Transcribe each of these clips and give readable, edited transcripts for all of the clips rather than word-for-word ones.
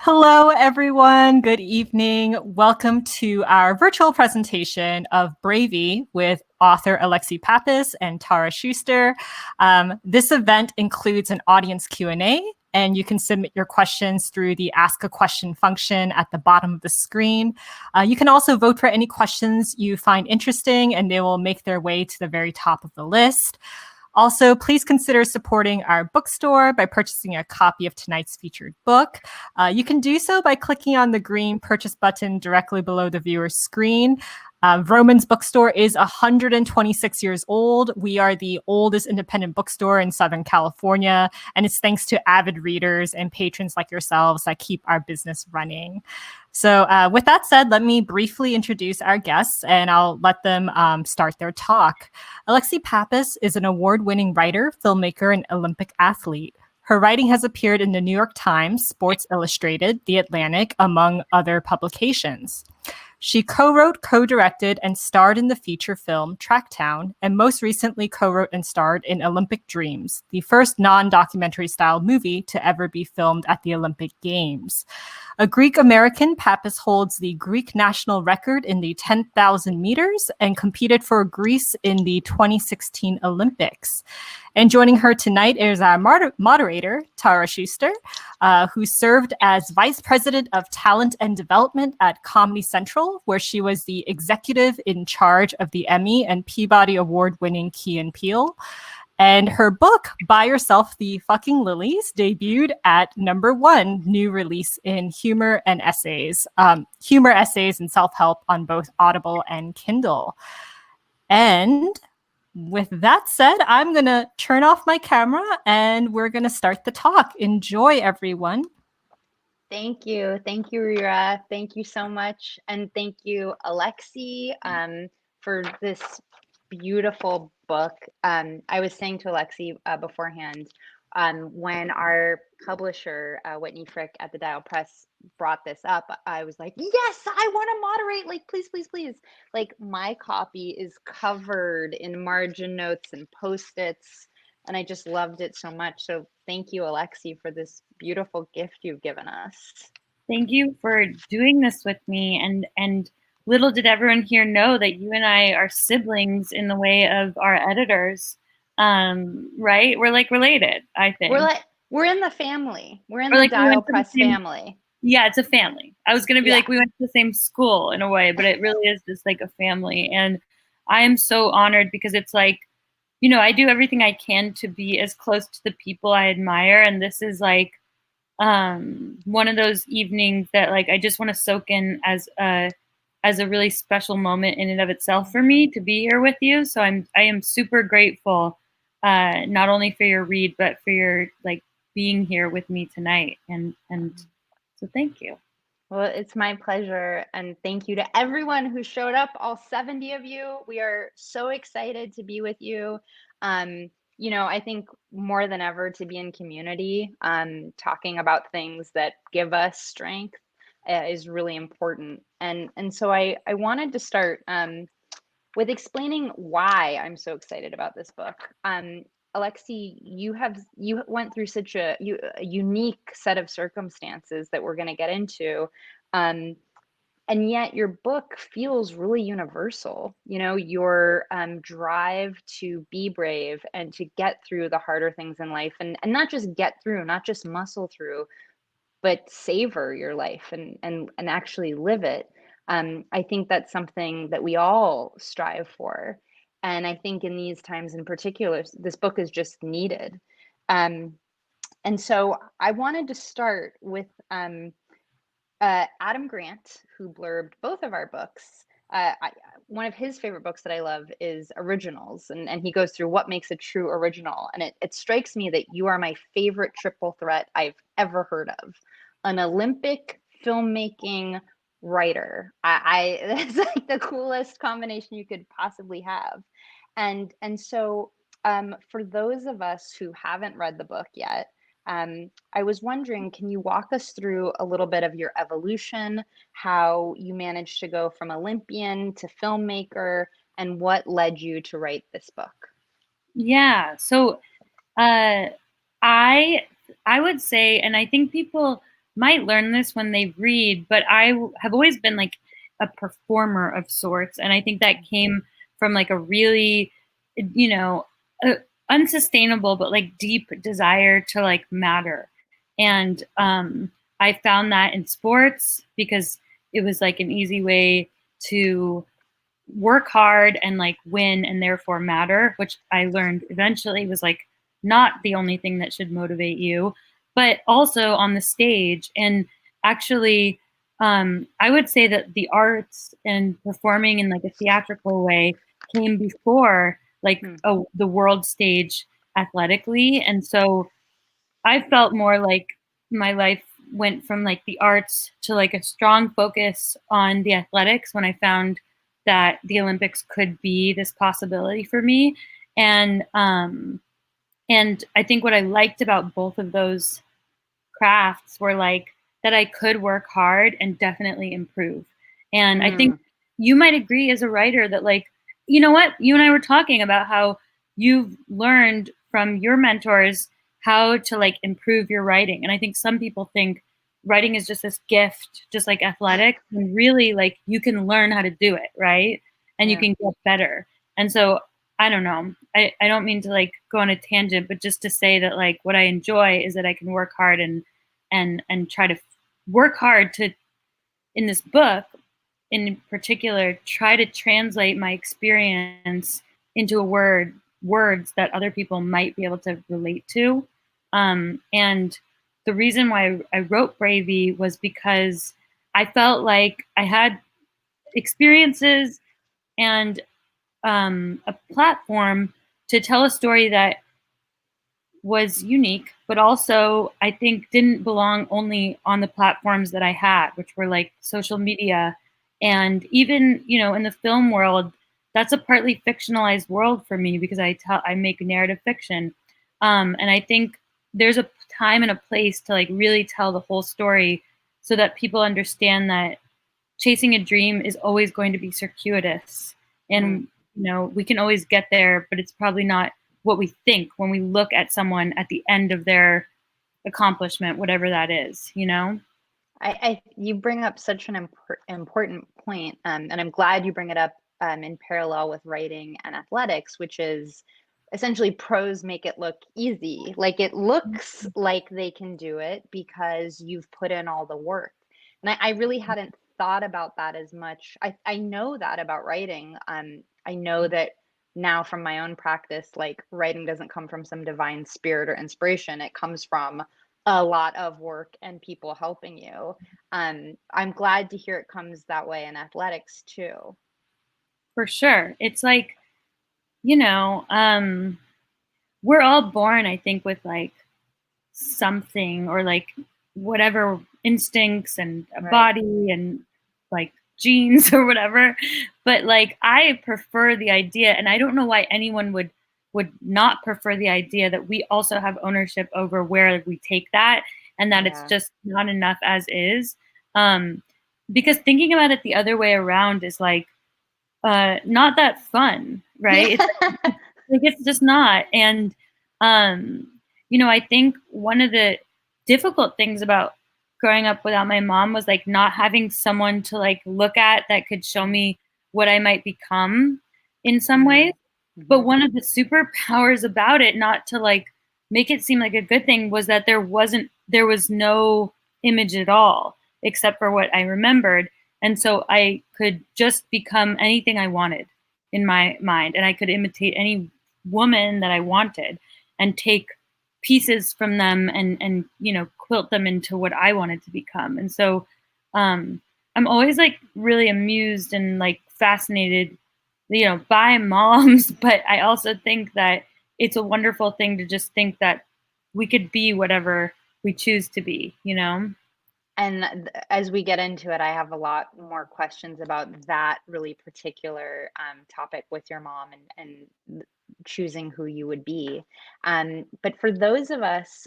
Hello, everyone. Good evening. Welcome to our virtual presentation of Bravey with author Alexi Pappas and Tara Schuster. This event includes an audience Q&A, and you can submit your questions through the Ask a Question function at the bottom of the screen. You can also vote for any questions you find interesting, and they will make their way to the very top of the list. Also, please consider supporting our bookstore by purchasing a copy of tonight's featured book. You can do so by clicking on the green purchase button directly below the viewer's screen. Vroman's bookstore is 126 years old. We are the oldest independent bookstore in Southern California, and it's thanks to avid readers and patrons like yourselves that keep our business running. So with that said, let me briefly introduce our guests, and I'll let them start their talk. Alexi Pappas is an award-winning writer, filmmaker, and Olympic athlete. Her writing has appeared in the New York Times, Sports Illustrated, The Atlantic, among other publications. She co-wrote, co-directed, and starred in the feature film Tracktown, and most recently co-wrote and starred in Olympic Dreams, the first non-documentary style movie to ever be filmed at the Olympic Games. A Greek-American, Pappas holds the Greek national record in the 10,000 meters and competed for Greece in the 2016 Olympics. And joining her tonight is our moderator, Tara Schuster, who served as Vice President of Talent and Development at Comedy Central, where she was the executive in charge of the Emmy and Peabody Award-winning Key and Peele. And her book, Buy Yourself the Fucking Lilies, debuted at #1 new release in humor essays and self-help on both Audible and Kindle. And with that said, I'm going to turn off my camera and we're going to start the talk. Enjoy, everyone. Thank you. Thank you, Rira. Thank you so much. And thank you, Alexi, for this beautiful book. I was saying to Alexi beforehand, when our publisher, Whitney Frick at the Dial Press, brought this up, I was like, yes, I want to moderate. Like, please, please, please. Like, my copy is covered in margin notes and Post-its, and I just loved it so much. So thank you, Alexi, for this beautiful gift you've given us. Thank you for doing this with me. And little did everyone here know that you and I are siblings in the way of our editors, right? We're like related, I think. We're in the family. We're in the Dial Press family. Yeah, it's a family. I was going to be like, we went to the same school in a way, but it really is just like a family. And I am so honored because it's like, you know, I do everything I can to be as close to the people I admire. And this is like one of those evenings that like I just want to soak in as a really special moment in and of itself for me to be here with you. So I am super grateful, not only for your read, but for your like being here with me tonight. And so thank you. Well, it's my pleasure. And thank you to everyone who showed up, all 70 of you. We are so excited to be with you. You know, I think more than ever to be in community, talking about things that give us strength is really important. And so I wanted to start with explaining why I'm so excited about this book. Alexi, you went through such a unique set of circumstances that we're going to get into. And yet your book feels really universal. You know, your drive to be brave and to get through the harder things in life, and not just get through, not just muscle through, but savor your life and actually live it. I think that's something that we all strive for. And I think in these times in particular, this book is just needed. And so I wanted to start with Adam Grant, who blurbed both of our books. One of his favorite books that I love is Originals, and he goes through what makes a true original. And it strikes me that you are my favorite triple threat I've ever heard of. An Olympic filmmaking writer. That's like the coolest combination you could possibly have. And so for those of us who haven't read the book yet, I was wondering, can you walk us through a little bit of your evolution, how you managed to go from Olympian to filmmaker, and what led you to write this book? Yeah, so I I would say, and I think people might learn this when they read, but have always been like a performer of sorts. And I think that came from like a really, you know, unsustainable, but like deep desire to like matter. And I found that in sports because it was like an easy way to work hard and like win and therefore matter, which I learned eventually was like not the only thing that should motivate you, but also on the stage. And actually, I would say that the arts and performing in like a theatrical way came before like the world stage athletically. And so I felt more like my life went from like the arts to like a strong focus on the athletics when I found that the Olympics could be this possibility for me. And I think what I liked about both of those crafts were like that I could work hard and definitely improve. And I think you might agree as a writer that like, you know what, you and I were talking about how you've learned from your mentors how to like improve your writing. And I think some people think writing is just this gift, just like athletics, and really like you can learn how to do it, right? And you can get better. And so I don't know. I don't mean to like go on a tangent, but just to say that like what I enjoy is that I can work hard and try to work hard to, in this book in particular, try to translate my experience into words that other people might be able to relate to. And the reason why I wrote Bravey was because I felt like I had experiences and a platform to tell a story that was unique, but also I think didn't belong only on the platforms that I had, which were like social media. And even, you know, in the film world, that's a partly fictionalized world for me because I make narrative fiction. And I think there's a time and a place to like really tell the whole story so that people understand that chasing a dream is always going to be circuitous. And, you know, we can always get there, but it's probably not what we think when we look at someone at the end of their accomplishment, whatever that is, you know? You bring up such an important point, and I'm glad you bring it up in parallel with writing and athletics, which is essentially pros make it look easy. Like it looks like they can do it because you've put in all the work. And I really hadn't thought about that as much. I know that about writing. I know that now from my own practice, like writing doesn't come from some divine spirit or inspiration. It comes from a lot of work and people helping you. I'm glad to hear it comes that way in athletics too. For sure. It's like, you know, we're all born, I think, with like something or like whatever instincts and a body and like genes or whatever. But like, I prefer the idea, and I don't know why anyone would not prefer the idea that we also have ownership over where we take that and that it's just not enough as is. Because thinking about it the other way around is like, not that fun, right? It's just not. And, you know, I think one of the difficult things about growing up without my mom was like not having someone to like look at that could show me what I might become in some ways. But one of the superpowers about it, not to like make it seem like a good thing, was that there was no image at all except for what I remembered. And so I could just become anything I wanted in my mind. And I could imitate any woman that I wanted and take pieces from them and you know, quilt them into what I wanted to become. And so I'm always like really amused and like fascinated, you know, by moms, but I also think that it's a wonderful thing to just think that we could be whatever we choose to be, you know? And as we get into it, I have a lot more questions about that really particular topic with your mom and choosing who you would be. But for those of us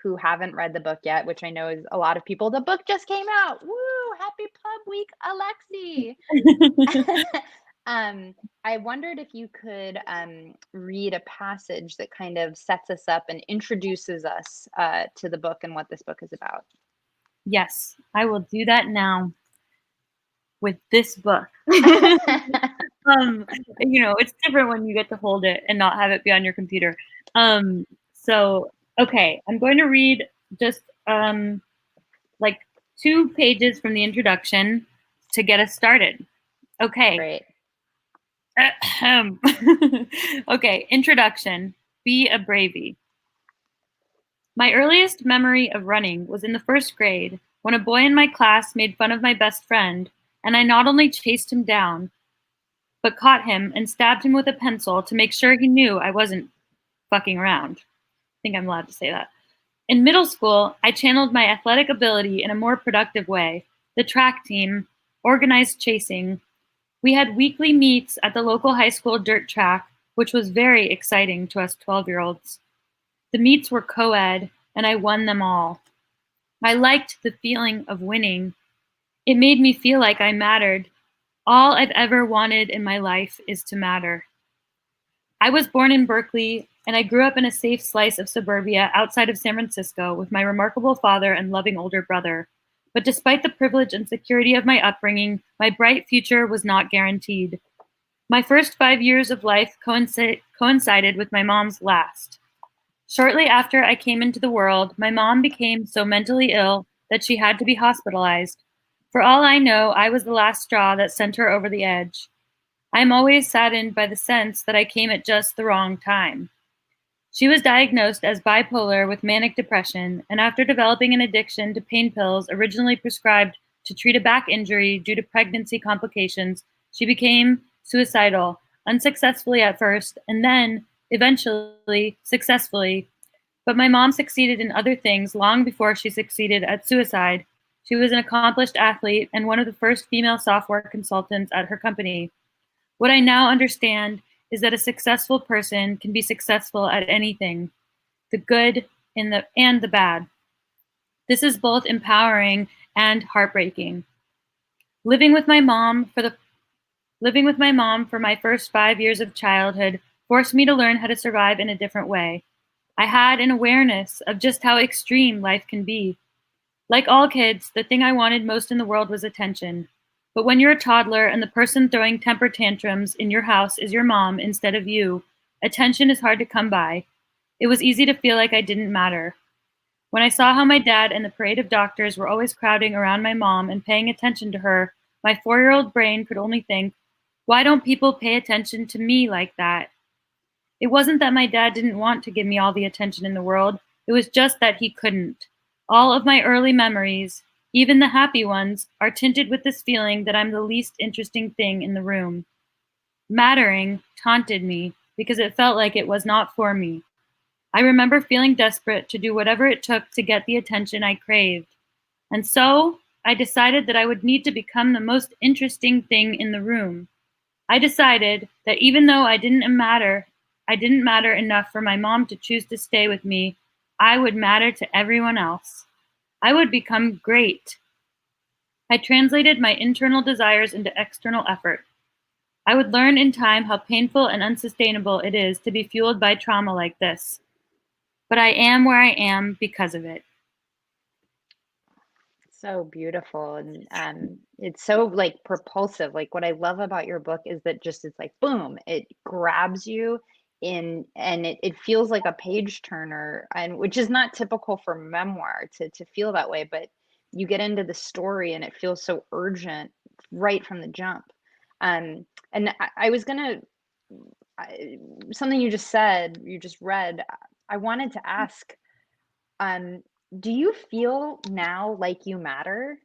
who haven't read the book yet, which I know is a lot of people, the book just came out. Woo! Happy Pub Week, Alexi! I wondered if you could read a passage that kind of sets us up and introduces us to the book and what this book is about. Yes, I will do that now with this book. It's different when you get to hold it and not have it be on your computer. Okay, I'm going to read just like 2 pages from the introduction to get us started. Okay. Great. Okay, introduction. Be a Bravey. My earliest memory of running was in the 1st grade when a boy in my class made fun of my best friend, and I not only chased him down, but caught him and stabbed him with a pencil to make sure he knew I wasn't fucking around. I think I'm allowed to say that. In middle school, I channeled my athletic ability in a more productive way. The track team, organized chasing. We had weekly meets at the local high school dirt track, which was very exciting to us 12-year-olds. The meets were co-ed, and I won them all. I liked the feeling of winning. It made me feel like I mattered. All I've ever wanted in my life is to matter. I was born in Berkeley, and I grew up in a safe slice of suburbia outside of San Francisco with my remarkable father and loving older brother. But despite the privilege and security of my upbringing, my bright future was not guaranteed. My first 5 years of life coincided with my mom's last. Shortly after I came into the world, my mom became so mentally ill that she had to be hospitalized. For all I know, I was the last straw that sent her over the edge. I am always saddened by the sense that I came at just the wrong time. She was diagnosed as bipolar with manic depression, and after developing an addiction to pain pills originally prescribed to treat a back injury due to pregnancy complications, she became suicidal, unsuccessfully at first, and then, eventually, successfully. But my mom succeeded in other things long before she succeeded at suicide. She was an accomplished athlete and one of the first female software consultants at her company. What I now understand is that a successful person can be successful at anything, the good and the bad. This is both empowering and heartbreaking. Living with my mom for my first 5 years of childhood forced me to learn how to survive in a different way. I had an awareness of just how extreme life can be. Like all kids, the thing I wanted most in the world was attention. But when you're a toddler and the person throwing temper tantrums in your house is your mom instead of you, attention is hard to come by. It was easy to feel like I didn't matter. When I saw how my dad and the parade of doctors were always crowding around my mom and paying attention to her, my 4-year-old brain could only think, why don't people pay attention to me like that? It wasn't that my dad didn't want to give me all the attention in the world. It was just that he couldn't. All of my early memories, even the happy ones, are tinted with this feeling that I'm the least interesting thing in the room. Mattering taunted me because it felt like it was not for me. I remember feeling desperate to do whatever it took to get the attention I craved. And so I decided that I would need to become the most interesting thing in the room. I decided that even though I didn't matter enough for my mom to choose to stay with me, I would matter to everyone else. I would become great. I translated my internal desires into external effort. I would learn in time how painful and unsustainable it is to be fueled by trauma like this. But I am where I am because of it. So beautiful, and it's so like propulsive. Like what I love about your book is that just it's like boom, it grabs you in, and it feels like a page turner, and which is not typical for memoir to feel that way, but you get into the story and it feels so urgent right from the jump. And I was gonna something you just said, you just read, I wanted to ask, um, do you feel now like you matter?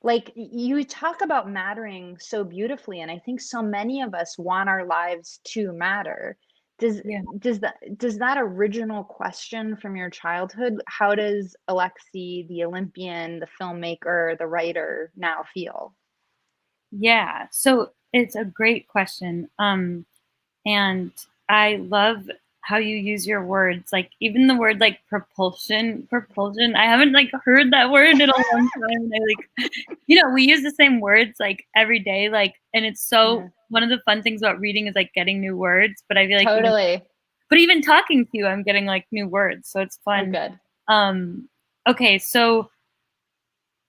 Like you talk about mattering so beautifully, and I think so many of us want our lives to matter. Does Yeah. does that original question from your childhood, how does Alexi, the Olympian, the filmmaker, the writer now feel? Yeah. So it's a great question. And I love how you use your words. Like even the word like propulsion. I haven't like heard that word in a long time. And I like, you know, we use the same words like every day. Like, and it's so one of the fun things about reading is like getting new words. But I feel like totally. even talking to you, I'm getting like new words. So it's fun. Oh, good. Okay, so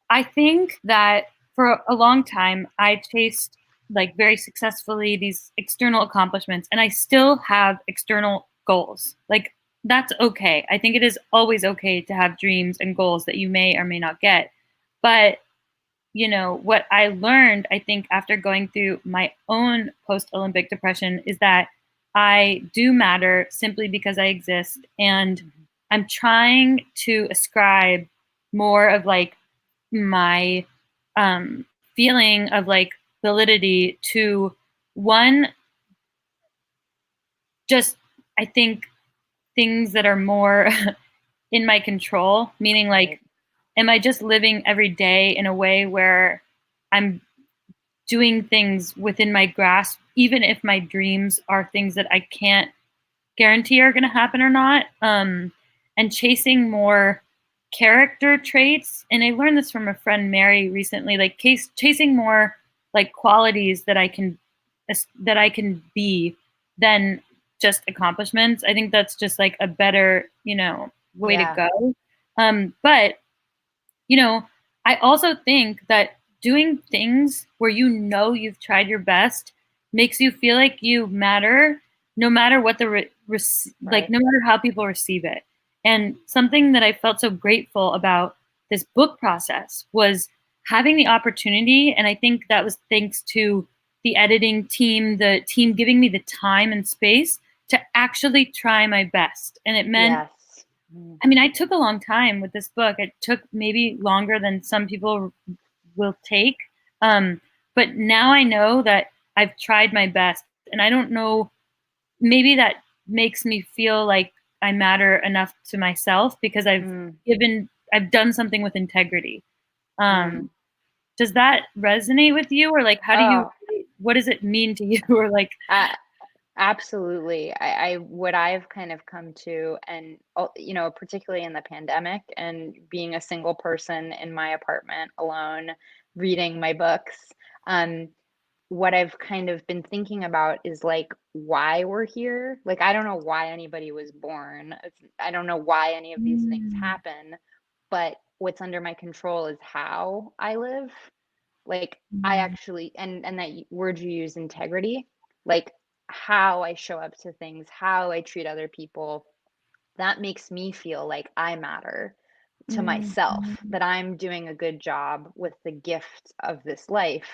I think that for a long time, I chased like very successfully these external accomplishments, and I still have external goals. Like that's okay. I think it is always okay to have dreams and goals that you may or may not get. But you know, what I learned, I think, after going through my own post-Olympic depression is that I do matter simply because I exist. And I'm trying to ascribe more of like my feeling of like validity to one, just I think things that are more in my control, meaning like, am I just living every day in a way where I'm doing things within my grasp, even if my dreams are things that I can't guarantee are going to happen or not, and chasing more character traits. And I learned this from a friend, Mary, recently, like chasing more like qualities that I can be than just accomplishments. I think that's just like a better, you know, way to go. But, you know, I also think that doing things where you know you've tried your best makes you feel like you matter, no matter what the like, no matter how people receive it. And something that I felt so grateful about this book process was having the opportunity, and I think that was thanks to the editing team, the team giving me the time and space to actually try my best. And it meant, I mean, I took a long time with this book. It took maybe longer than some people will take. But now I know that I've tried my best. And I don't know, maybe that makes me feel like I matter enough to myself because I've done something with integrity. Does that resonate with you? Or like, how do you, what does it mean to you? Or like, absolutely. What I've kind of come to, and you know, particularly in the pandemic and being a single person in my apartment alone, reading my books, what I've kind of been thinking about is like why we're here. Like, I don't know why anybody was born. I don't know why any of these things happen, but what's under my control is how I live. Like I actually, and that word you use, integrity, like how I show up to things, how I treat other people, that makes me feel like I matter to myself, that I'm doing a good job with the gift of this life,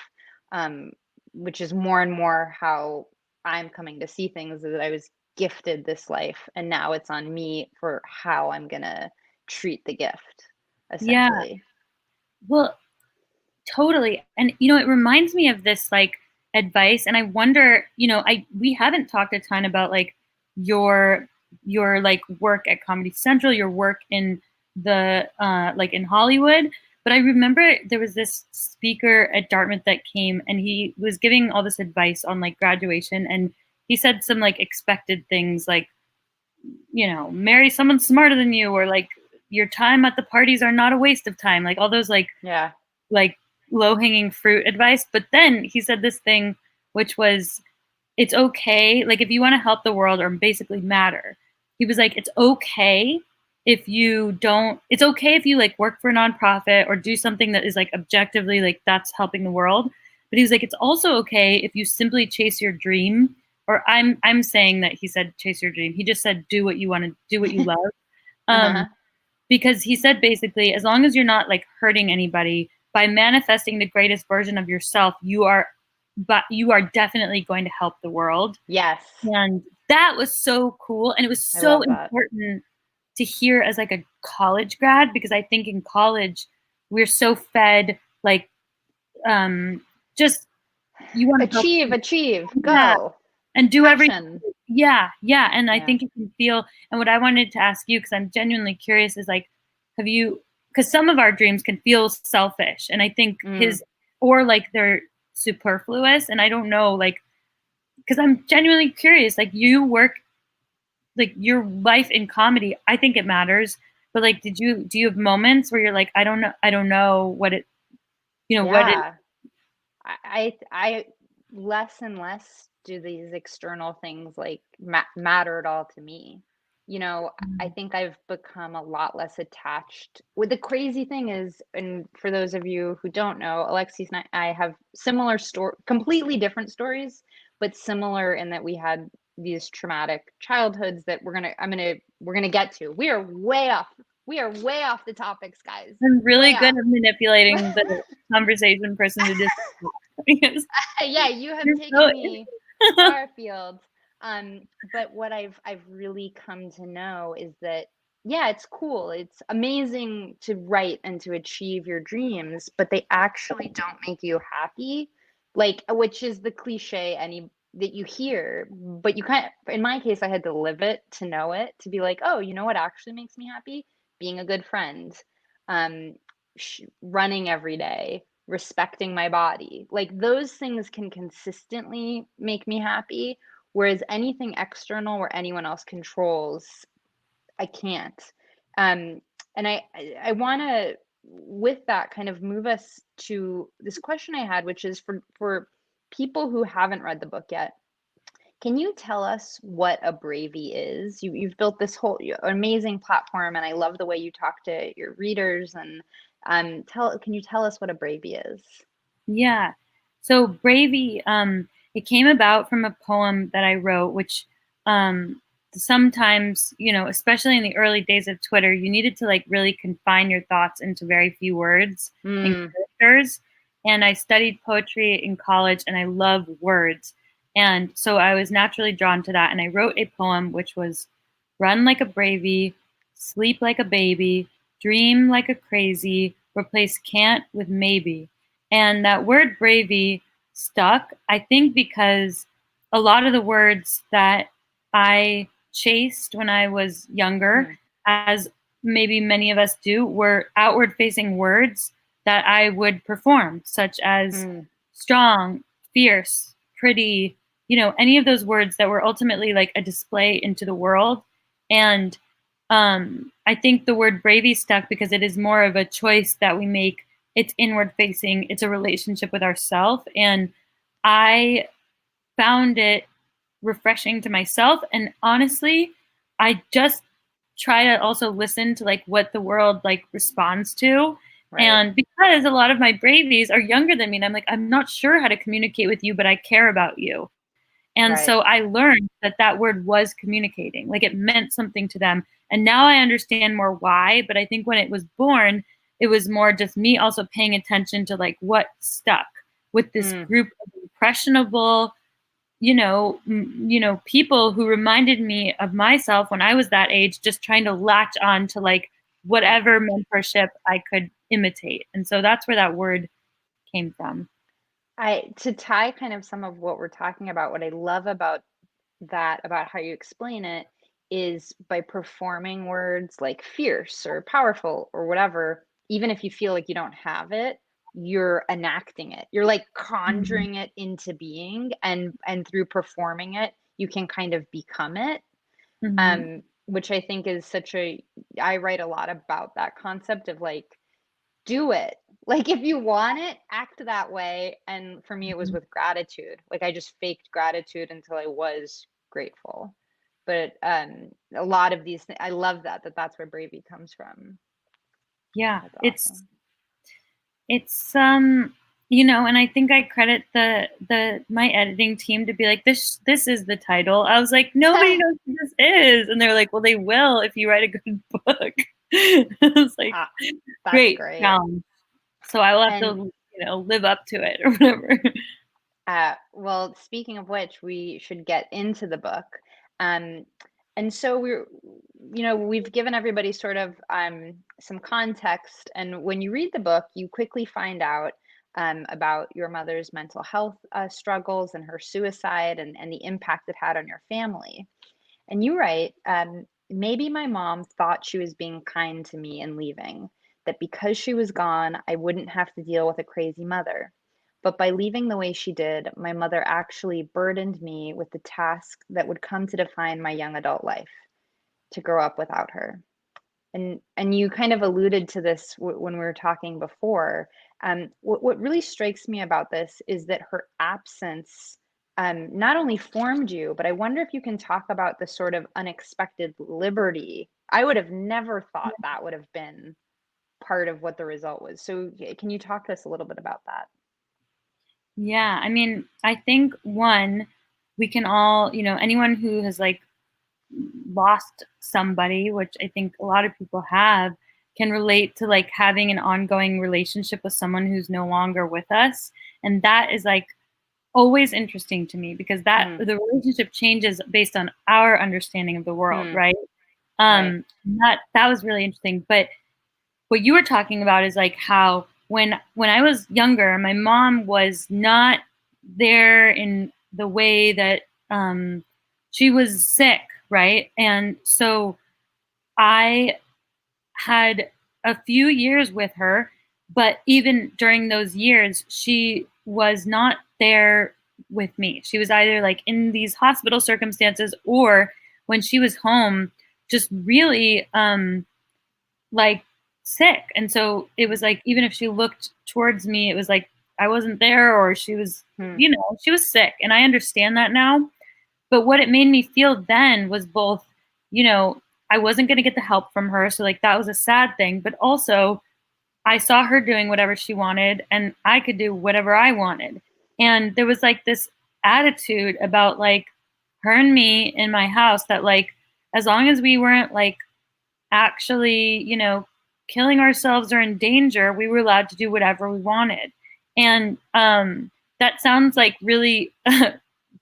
which is more and more how I'm coming to see things, that I was gifted this life and now it's on me for how I'm gonna treat the gift, essentially. Yeah. Well, totally. And you know, it reminds me of this like advice, and I wonder, you know, we haven't talked a ton about like your like work at Comedy Central, your work in the like in Hollywood. But I remember there was this speaker at Dartmouth that came, and he was giving all this advice on like graduation, and he said some like expected things like, you know, marry someone smarter than you, or like your time at the parties are not a waste of time, like all those like like low-hanging fruit advice. But then he said this thing, which was, it's okay, like if you want to help the world or basically matter, he was like, it's okay if you don't, it's okay if you like work for a nonprofit or do something that is like objectively like that's helping the world. But he was like, it's also okay if you simply chase your dream. Or I'm saying that he said chase your dream. He just said do what you want to do, what you love. Because he said basically, as long as you're not like hurting anybody by manifesting the greatest version of yourself, you are definitely going to help the world. Yes. And that was so cool. And it was so important to hear as like a college grad, because I think in college we're so fed like just you want to achieve, go. And do everything. Yeah. And I think you can feel, and what I wanted to ask you, because I'm genuinely curious, is like, have you, because some of our dreams can feel selfish, and I think or like they're superfluous, and I don't know, like, because I'm genuinely curious, like you work like your life in comedy, I think it matters. But like, do you have moments where you're like, I don't know what it, what it. Yeah. I less and less do these external things like matter at all to me. I think I've become a lot less attached. With the crazy thing is, and for those of you who don't know, Alexi and I have similar completely different stories, but similar in that we had these traumatic childhoods that we're gonna get to. We are way off. We are way off the topics, guys. I'm really Way good off. at manipulating the conversation person to just. Yeah, you have taken so me far afield. But what I've really come to know is that, yeah, it's cool. It's amazing to write and to achieve your dreams, but they actually don't make you happy. Like, which is the cliche that you hear, but you in my case, I had to live it to know it, to be like, oh, you know what actually makes me happy? Being a good friend, um, running every day, respecting my body. Like those things can consistently make me happy, whereas anything external where anyone else controls, I can't. And I want to, with that, kind of move us to this question I had, which is for people who haven't read the book yet. Can you tell us what a Bravey is? You've built this whole amazing platform, and I love the way you talk to your readers. And can you tell us what a Bravey is? Yeah. So Bravey, it came about from a poem that I wrote, which sometimes, especially in the early days of Twitter, you needed to like really confine your thoughts into very few words and characters. And I studied poetry in college and I love words. And so I was naturally drawn to that. And I wrote a poem which was run like a bravey, sleep like a baby, dream like a crazy, replace can't with maybe. And that word bravey stuck, I think, because a lot of the words that I chased when I was younger, as maybe many of us do, were outward facing words that I would perform, such as strong, fierce, pretty, any of those words that were ultimately like a display into the world. And I think the word bravey stuck because it is more of a choice that we make. It's inward facing. It's a relationship with ourself. And I found it refreshing to myself. And honestly, I just try to also listen to like what the world like responds to. Right. And because a lot of my bravies are younger than me, and I'm like, I'm not sure how to communicate with you, but I care about you. And so I learned that word was communicating, like it meant something to them. And now I understand more why. But I think when it was born, it was more just me also paying attention to like what stuck with this group of impressionable, people who reminded me of myself when I was that age, just trying to latch on to like whatever mentorship I could imitate. And so that's where that word came from. To tie kind of some of what we're talking about, what I love about that, about how you explain it, is by performing words like fierce or powerful or whatever, even if you feel like you don't have it, you're enacting it. You're like conjuring it into being, and through performing it, you can kind of become it. Which I think is I write a lot about that concept of like, do it. Like if you want it, act that way. And for me, it was with gratitude. Like I just faked gratitude until I was grateful. But a lot of these I love that's where Bravey comes from. Yeah, awesome. It's and I think I credit my editing team to be like, this is the title. I was like, nobody knows who this is, and they're like, well, they will if you write a good book. I was like, great. So I will have to live up to it or whatever. Well, speaking of which, we should get into the book. And so we've given everybody sort of some context. And when you read the book, you quickly find out about your mother's mental health struggles and her suicide and the impact it had on your family. And you write, maybe my mom thought she was being kind to me in leaving, that because she was gone, I wouldn't have to deal with a crazy mother. But by leaving the way she did, my mother actually burdened me with the task that would come to define my young adult life. to grow up without her. And you kind of alluded to this when we were talking before. What really strikes me about this is that her absence not only formed you, but I wonder if you can talk about the sort of unexpected liberty. I would have never thought that would have been part of what the result was. So can you talk to us a little bit about that? Yeah, I mean, I think one, we can all, anyone who has like lost somebody, which I think a lot of people have, can relate to like having an ongoing relationship with someone who's no longer with us. And that is like always interesting to me, because that the relationship changes based on our understanding of the world, right? Right. That was really interesting. But what you were talking about is like how when I was younger, my mom was not there in the way that she was sick, right? And so I had a few years with her, but even during those years, she was not there with me. She was either like in these hospital circumstances, or when she was home, just really like sick. And so it was like, even if she looked towards me, it was like I wasn't there, or she was, she was sick. And I understand that now. But what it made me feel then was both, I wasn't going to get the help from her. So like that was a sad thing. But also I saw her doing whatever she wanted, and I could do whatever I wanted. And there was like this attitude about like her and me in my house that like, as long as we weren't like actually, killing ourselves or in danger, we were allowed to do whatever we wanted. And that sounds like really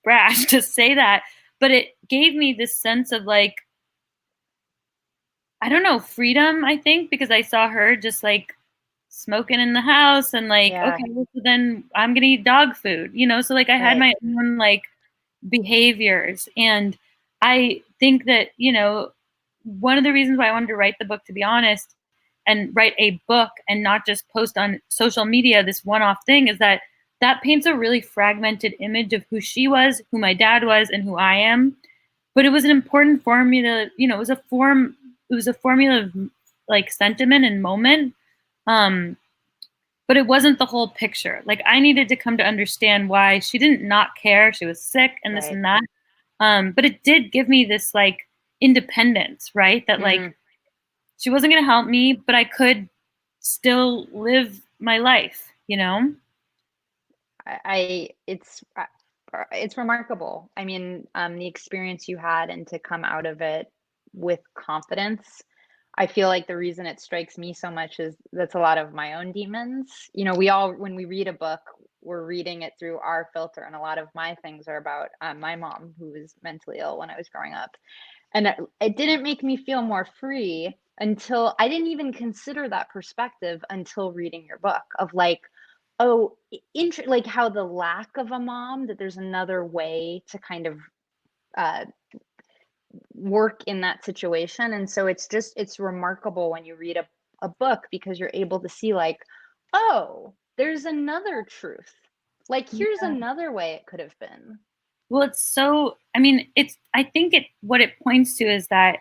brash to say that, but it gave me this sense of like, I don't know, freedom, I think, because I saw her just like smoking in the house and like, okay, well, so then I'm going to eat dog food, so like I had my own like behaviors. And I think that, one of the reasons why I wanted to write the book, to be honest, and write a book and not just post on social media, this one-off thing, is that paints a really fragmented image of who she was, who my dad was, and who I am. But it was an important formula, it was a formula of like sentiment and moment. But it wasn't the whole picture. Like I needed to come to understand why she didn't not care. She was sick and this and that. But it did give me this like independence, right? That like she wasn't going to help me, but I could still live my life, It's remarkable. I mean, the experience you had and to come out of it with confidence. I feel like the reason it strikes me so much is that's a lot of my own demons. We all, when we read a book, we're reading it through our filter. And a lot of my things are about my mom, who was mentally ill when I was growing up. And it didn't make me feel more free until I didn't even consider that perspective until reading your book of like, oh, like how the lack of a mom, that there's another way to kind of work in that situation. And so it's remarkable when you read a book, because you're able to see like, oh, there's another truth. Like here's another way it could have been. Well, it's so, I mean, what it points to is that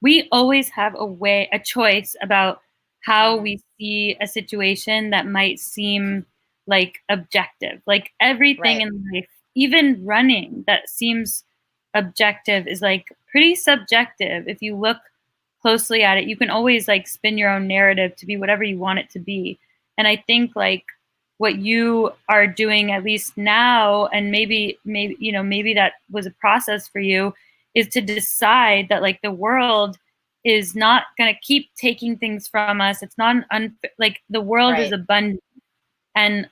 we always have a choice about how we see a situation that might seem like objective. Like everything in life, even running that seems objective is like pretty subjective. If you look closely at it, you can always like spin your own narrative to be whatever you want it to be. And I think like what you are doing, at least now, and maybe that was a process for you, is to decide that like the world is not going to keep taking things from us. It's not like the world is abundant, and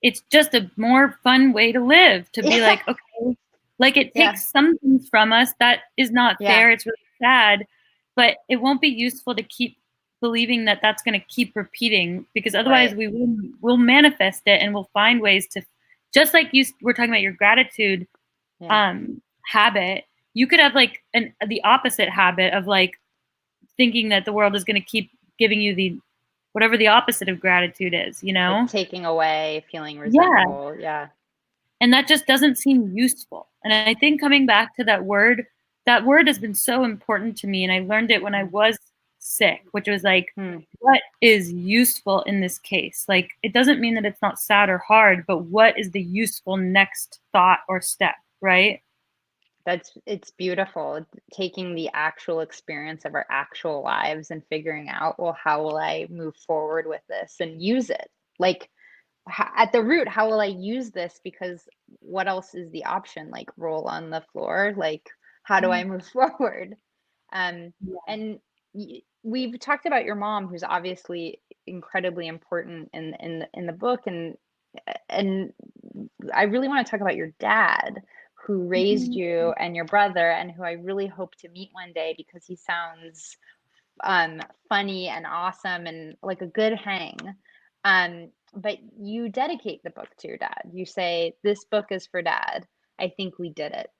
it's just a more fun way to live, to be like, okay, like it takes some things from us that is not fair. It's really sad, but it won't be useful to keep believing that that's going to keep repeating, because otherwise we'll manifest it, and we'll find ways to, just like you were talking about your gratitude habit, you could have like the opposite habit of like thinking that the world is going to keep giving you whatever the opposite of gratitude is, like taking away, feeling resentful. And that just doesn't seem useful. And I think coming back to that word that word has been so important to me. And I learned it when I was sick, which was like, what is useful in this case? Like, it doesn't mean that it's not sad or hard, but what is the useful next thought or step, right? It's beautiful, taking the actual experience of our actual lives and figuring out, well, how will I move forward with this and use it? Like, at the root, how will I use this? Because what else is the option? Like, roll on the floor? Like, how do I move forward? And we've talked about your mom, who's obviously incredibly important in the book, and I really want to talk about your dad, who raised you, and your brother, and who I really hope to meet one day, because he sounds funny and awesome and like a good hang. But you dedicate the book to your dad. You say, "This book is for Dad. I think we did it."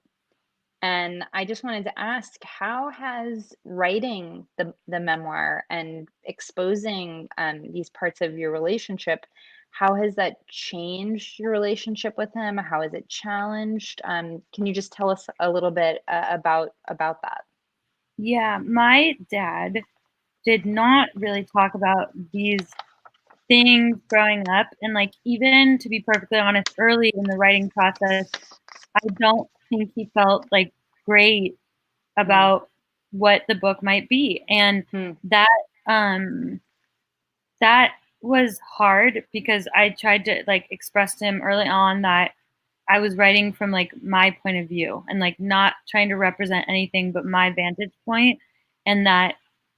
And I just wanted to ask, how has writing the memoir and exposing these parts of your relationship, how has that changed your relationship with him? How has it challenged? Can you just tell us a little bit about that? Yeah, my dad did not really talk about these things growing up. And like, even to be perfectly honest, early in the writing process, I don't think he felt like great about what the book might be. And that that was hard, because I tried to like express to him early on that I was writing from like my point of view, and like not trying to represent anything but my vantage point. And that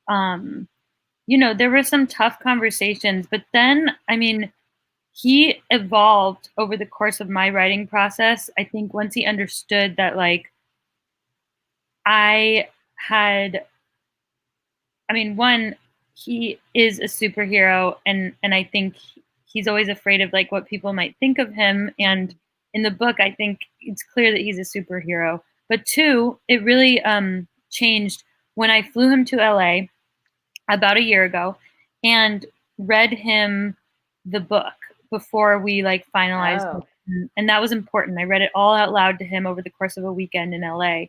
there were some tough conversations, but then, I mean, he evolved over the course of my writing process. I think once he understood that, like, I had, I mean, one, he is a superhero, and I think he's always afraid of like what people might think of him. And in the book, I think it's clear that he's a superhero. But two, it really changed when I flew him to LA about a year ago and read him the book before we like finalized it. And that was important. I read it all out loud to him over the course of a weekend in LA.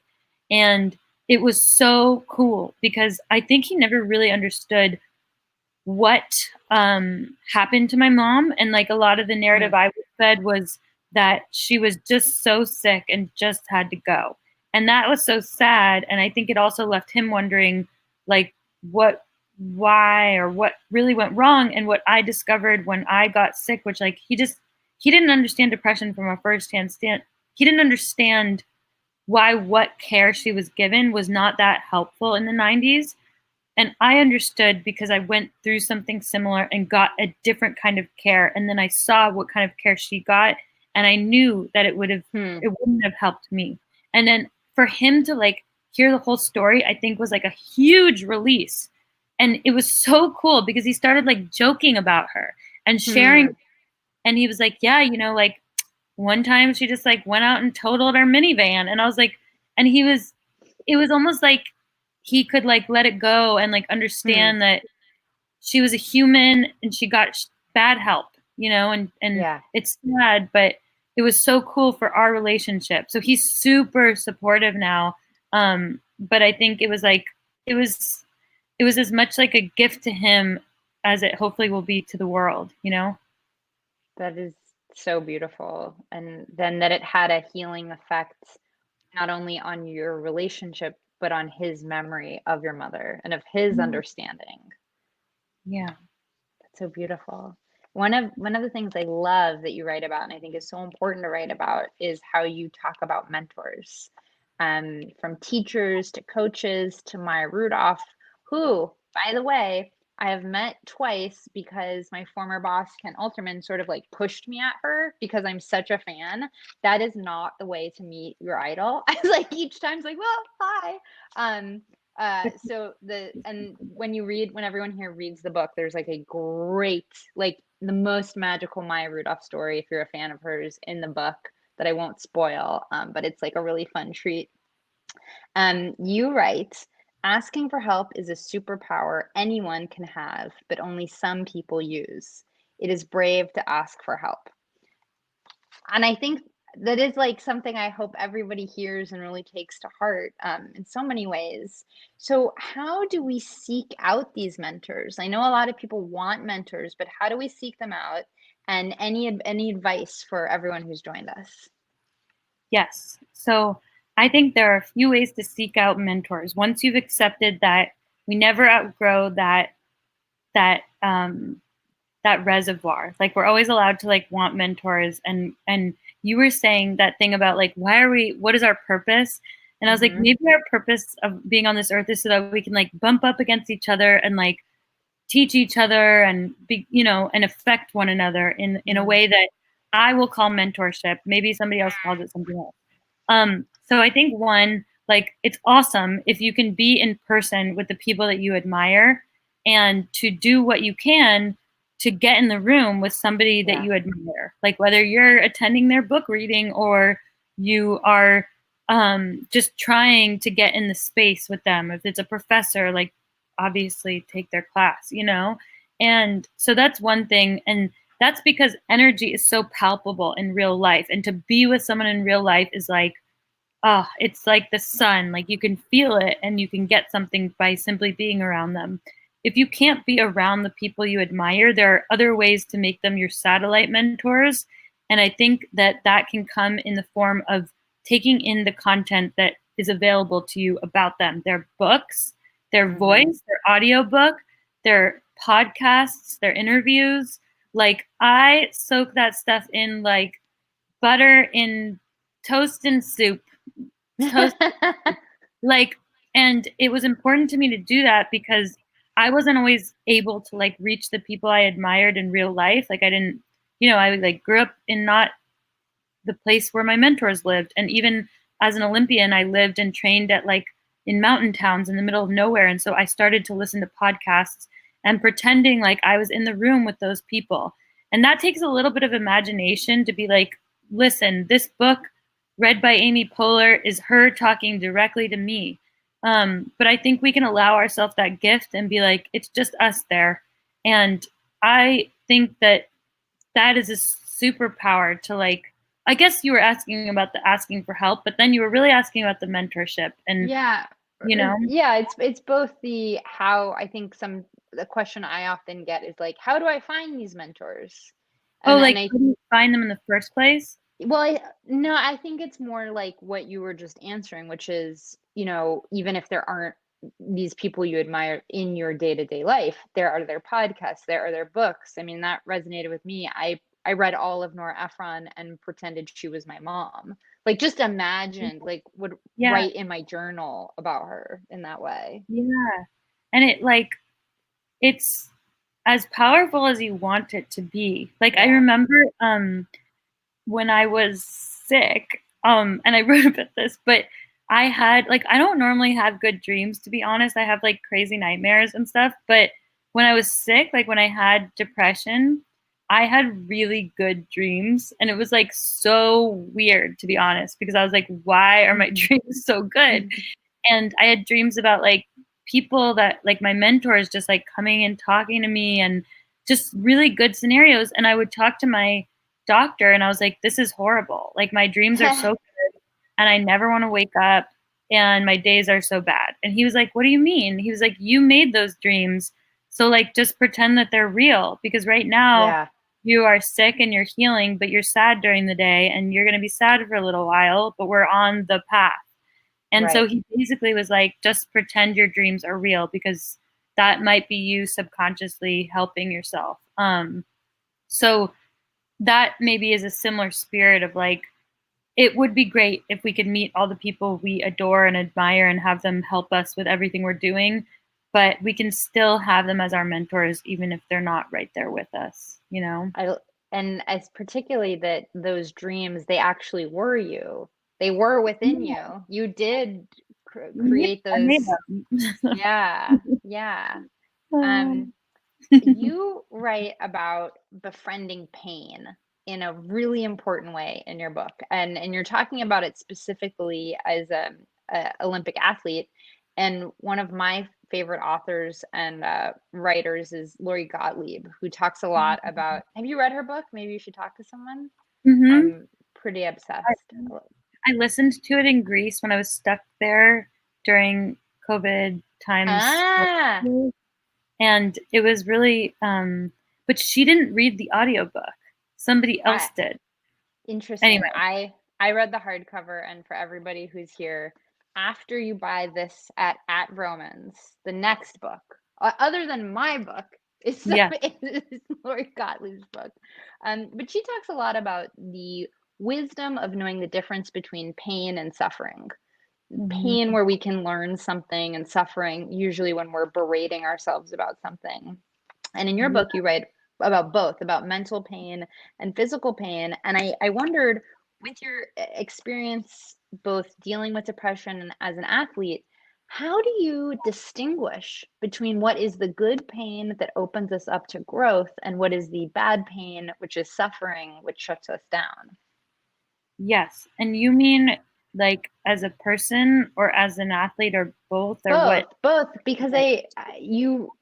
And it was so cool, because I think he never really understood what happened to my mom. And like, a lot of the narrative I was fed was that she was just so sick and just had to go. And that was so sad. And I think it also left him wondering, like, why or what really went wrong. And what I discovered when I got sick, which like, he didn't understand depression from a firsthand stand. He didn't understand why what care she was given was not that helpful in the 90s. And I understood, because I went through something similar and got a different kind of care. And then I saw what kind of care she got, and I knew that it wouldn't have helped me. And then for him to like hear the whole story, I think was like a huge release. And it was so cool, because he started like joking about her and sharing. And he was like, yeah, like, one time she just like went out and totaled our minivan. And I was like, and it was almost like he could like let it go and like understand that she was a human and she got bad help, and it's sad, but it was so cool for our relationship. So he's super supportive now. But I think it was like, it was as much like a gift to him as it hopefully will be to the world, That is so beautiful. And then that it had a healing effect, not only on your relationship, but on his memory of your mother and of his understanding. Yeah. That's so beautiful. One of the things I love that you write about, and I think is so important to write about, is how you talk about mentors, from teachers to coaches to Maya Rudolph, who, by the way, I have met twice, because my former boss, Ken Alterman, sort of like pushed me at her because I'm such a fan. That is not the way to meet your idol. I was like, each time's like, well, hi. And when everyone here reads the book, there's like a great, like the most magical Maya Rudolph story, if you're a fan of hers, in the book, that I won't spoil. But it's like a really fun treat. You write, asking for help is a superpower anyone can have, but only some people use. It is brave to ask for help. And I think that is like something I hope everybody hears and really takes to heart, in so many ways. So how do we seek out these mentors? I know a lot of people want mentors, but how do we seek them out? And any advice for everyone who's joined us? Yes. So I think there are a few ways to seek out mentors. Once you've accepted that we never outgrow that that reservoir. Like we're always allowed to like want mentors, and you were saying that thing about like what is our purpose? And I was like, maybe our purpose of being on this earth is so that we can like bump up against each other and like teach each other and be, and affect one another in a way that I will call mentorship. Maybe somebody else calls it something else. So I think one, like it's awesome if you can be in person with the people that you admire and to do what you can to get in the room with somebody that you admire. Like whether you're attending their book reading or you are just trying to get in the space with them. If it's a professor, like obviously take their class, And so that's one thing. And that's because energy is so palpable in real life. And to be with someone in real life is like, oh, it's like the sun. Like you can feel it and you can get something by simply being around them. If you can't be around the people you admire, there are other ways to make them your satellite mentors. And I think that that can come in the form of taking in the content that is available to you about them, their books, their voice, their audiobook, their podcasts, their interviews. Like I soak that stuff in like butter in toast and soup. Toast, like, and it was important to me to do that because I wasn't always able to like reach the people I admired in real life. Like I didn't, I like grew up in not the place where my mentors lived. And even as an Olympian, I lived and trained at like in mountain towns in the middle of nowhere. And so I started to listen to podcasts and pretending like I was in the room with those people. And that takes a little bit of imagination to be like, listen, this book read by Amy Poehler is her talking directly to me. But I think we can allow ourselves that gift and be like, it's just us there. And I think that that is a superpower to like, I guess you were asking about the asking for help, but then you were really asking about the mentorship and, Yeah, it's both the how I think the question I often get is like, how do I find these mentors? And like, how do you find them in the first place? Well, no, I think it's more like what you were just answering, which is, even if there aren't these people you admire in your day-to-day life, there are their podcasts, there are their books. I mean, that resonated with me. I read all of Nora Ephron and pretended she was my mom. Like just imagined, like would write in my journal about her in that way. Yeah. And it's as powerful as you want it to be. Like I remember when I was sick, and I wrote about this, but I had like I don't normally have good dreams, to be honest. I have like crazy nightmares and stuff. But when I was sick, like when I had depression, I had really good dreams. And it was like so weird, to be honest, because I was like, why are my dreams so good? And I had dreams about like people that like my mentors just like coming and talking to me and just really good scenarios. And I would talk to my doctor and I was like, this is horrible. Like my dreams are so good and I never want to wake up and my days are so bad. And he was like, what do you mean? He was like, you made those dreams. So like, just pretend that they're real because right now you are sick and you're healing, but you're sad during the day and you're going to be sad for a little while, but we're on the path. And so he basically was like, just pretend your dreams are real because that might be you subconsciously helping yourself. So that maybe is a similar spirit of like, it would be great if we could meet all the people we adore and admire and have them help us with everything we're doing, but we can still have them as our mentors, even if they're not right there with us, And as particularly that those dreams, they actually were you. They were within you. You did create those. Yeah. You write about befriending pain in a really important way in your book, and you're talking about it specifically as a Olympic athlete. And one of my favorite authors and writers is Lori Gottlieb, who talks a lot about. Have you read her book? Maybe you should talk to someone. pretty obsessed. I listened to it in Greece when I was stuck there during COVID times. And it was really, but she didn't read the audiobook. Somebody else did. Interesting. Anyway. I read the hardcover, and for everybody who's here, after you buy this at Vroman's, the next book, other than my book, is Lori Gottlieb's book. But she talks a lot about the wisdom of knowing the difference between pain and suffering. Pain where we can learn something, and suffering usually when we're berating ourselves about something. And in your book, you write about both, about mental pain and physical pain. And I wondered, with your experience both dealing with depression and as an athlete, how do you distinguish between what is the good pain that opens us up to growth and what is the bad pain, which is suffering, which shuts us down? Yes. And you mean like as a person or as an athlete, or both, or both, because I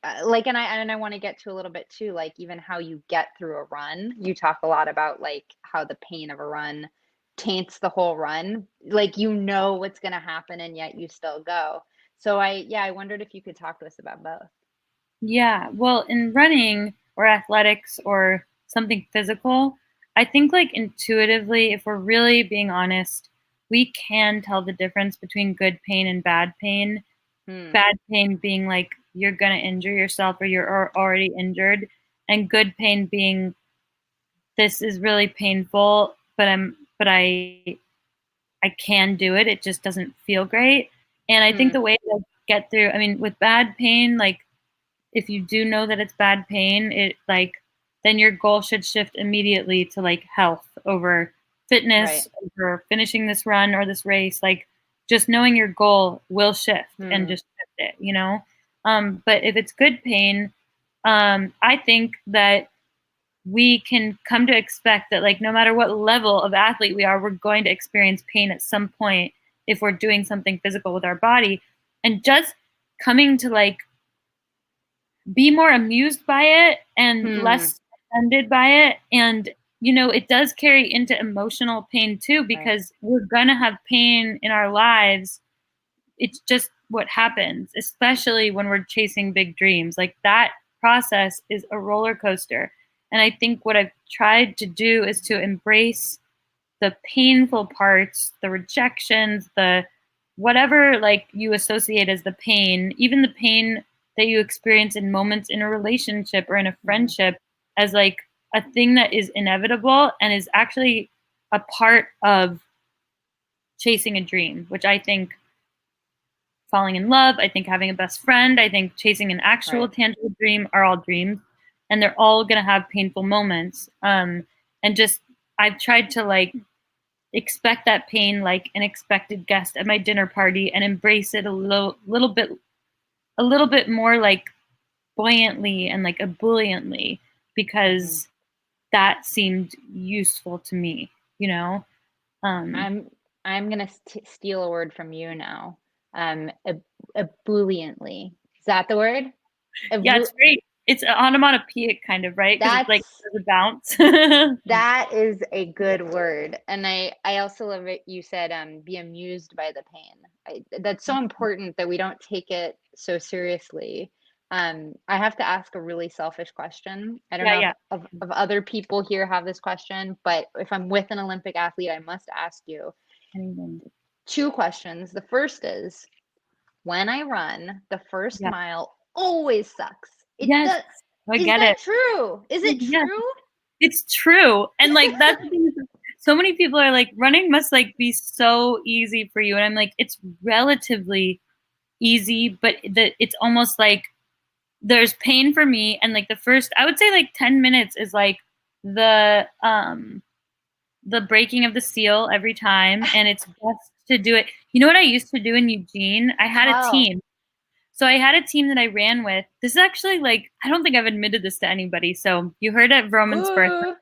want to get to a little bit too, like even how you get through a run. You talk a lot about like how the pain of a run taints the whole run, like what's going to happen and yet you still go. So I wondered if you could talk to us about both. Yeah, well, in running or athletics or something physical, I think like intuitively, if we're really being honest, we can tell the difference between good pain and bad pain. Bad pain being like you're gonna injure yourself or you're already injured, and good pain being this is really painful, but I can do it. It just doesn't feel great. And I think the way to get through, I mean, with bad pain, like if you do know that it's bad pain, it like then your goal should shift immediately to like health over fitness, over finishing this run or this race. Like just knowing your goal will shift and just shift it, But if it's good pain, I think that we can come to expect that like no matter what level of athlete we are, we're going to experience pain at some point if we're doing something physical with our body. And just coming to like be more amused by it and less offended by it. And, it does carry into emotional pain too, because we're going to have pain in our lives. It's just what happens, especially when we're chasing big dreams. Like that process is a roller coaster. And I think what I've tried to do is to embrace the painful parts, the rejections, the whatever like you associate as the pain, even the pain that you experience in moments in a relationship or in a friendship, as like a thing that is inevitable and is actually a part of chasing a dream, which I think falling in love, I think having a best friend, I think chasing an actual tangible dream are all dreams, and they're all going to have painful moments. And just, I've tried to like expect that pain like an expected guest at my dinner party and embrace it a little bit more like buoyantly and like ebulliently, because that seemed useful to me, I'm gonna steal a word from you now. Ebulliently. Is that the word? Yeah, it's great. It's onomatopoeic kind of, right? Because it's like the bounce. That is a good word. And I also love it. You said be amused by the pain. That's so important that we don't take it so seriously. I have to ask a really selfish question. I don't know if other people here have this question, but if I'm with an Olympic athlete, I must ask you. Two questions. The first is, when I run, the first mile always sucks. I get it. True? Is it true? It's true. And like that's the thing. So many people are like, running must like be so easy for you. And I'm like, it's relatively easy, but it's almost like there's pain for me. And like the first, I would say like 10 minutes is like the breaking of the seal every time. And it's best to do it. You know what I used to do in Eugene? I had a team. So I had a team that I ran with. This is actually like, I don't think I've admitted this to anybody. So you heard at Vroman's birthday.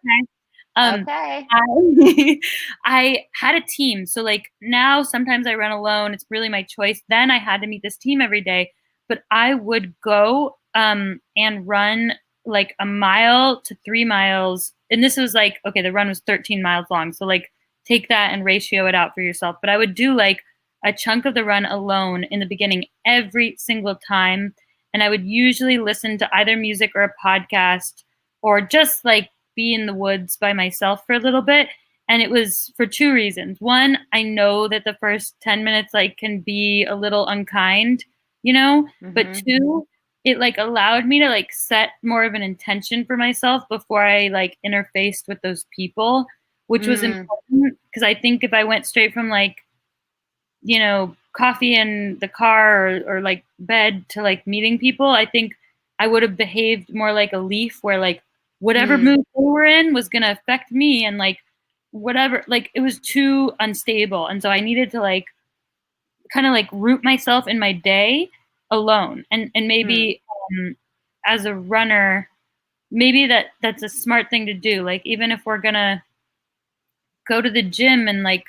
I had a team. So like now sometimes I run alone. It's really my choice. Then I had to meet this team every day. But I would go and run like 1 mile to 3 miles. And this was like, okay, the run was 13 miles long. So like take that and ratio it out for yourself. But I would do like a chunk of the run alone in the beginning every single time. And I would usually listen to either music or a podcast, or just like be in the woods by myself for a little bit. And it was for two reasons. One, I know that the first 10 minutes like can be a little unkind, you know, but two, it like allowed me to like set more of an intention for myself before I like interfaced with those people, which was important, because I think if I went straight from like, you know, coffee in the car or like bed to like meeting people, I think I would have behaved more like a leaf, where like whatever mood they were in was going to affect me, and like whatever, like it was too unstable. And so I needed to like kind of like root myself in my day alone. And maybe as a runner, maybe that's a smart thing to do. Like, even if we're going to go to the gym, and like,